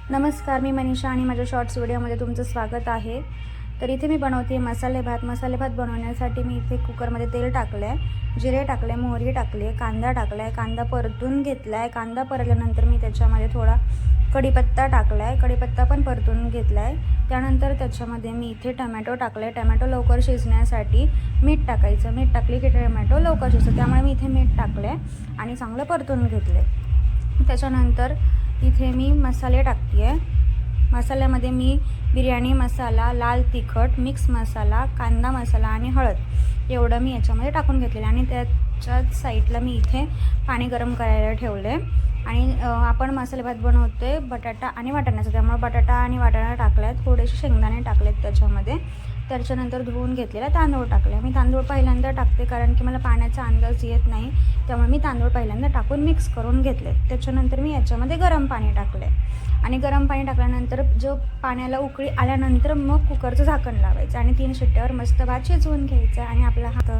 नमस्कार, मी मनीषा आणि माझ्या शॉर्ट्स व्हिडिओमध्ये तुमचं स्वागत आहे। तर इथे मी बनवते मसाले भात बनवण्यासाठी मी इथे कुकरमध्ये तेल टाकलं आहे, जिरे टाकले, मोहरी टाकली, कांदा टाकला आहे, कांदा परतून घेतला आहे। कांदा परतल्यानंतर मी त्याच्यामध्ये थोडा कढीपत्ता टाकला आहे, कढीपत्ता पण परतून घेतला आहे। त्यानंतर त्याच्यामध्ये मी इथे टोमॅटो टाकले, टोमॅटो लवकर शिजण्यासाठी मीठ टाकायचं, मीठ टाकली की टोमॅटो लवकर शिजतो, त्यामुळे मी इथे मीठ टाकले आणि चांगलं परतून घेतले। त्याच्यानंतर इथे मी मसाले टाकते आहे। मसाल्यामध्ये मी बिर्याणी मसाला, लाल तिखट, मिक्स मसाला, कांदा मसाला आणि हळद एवढं मी याच्यामध्ये टाकून घेतलेलं आणि त्याच्याच साईडला मी इथे पाणी गरम करायला ठेवले। आणि आपण मसाले भात बनवते बटाटा आणि वाटाण्याचा, त्यामुळे बटाटा आणि वाटाणा टाकले, थोडेसे शेंगदाणे टाकलेत त्याच्यामध्ये। त्याच्यानंतर धुवून घेतलेला तांदूळ टाकले। मी तांदूळ पहिल्यांदा टाकते कारण की मला पाण्याचा अंदाज येत नाही, त्यामुळे मी तांदूळ पहिल्यांदा टाकून मिक्स करून घेतले। त्याच्यानंतर मी याच्यामध्ये गरम पाणी टाकले आणि गरम पाणी टाकल्यानंतर जो पाण्याला उकळी आल्यानंतर मग कुकरचं झाकण लावायचं आणि 3 शिट्ट्यावर मस्त भात शिजवून घ्यायचा आणि आपला हात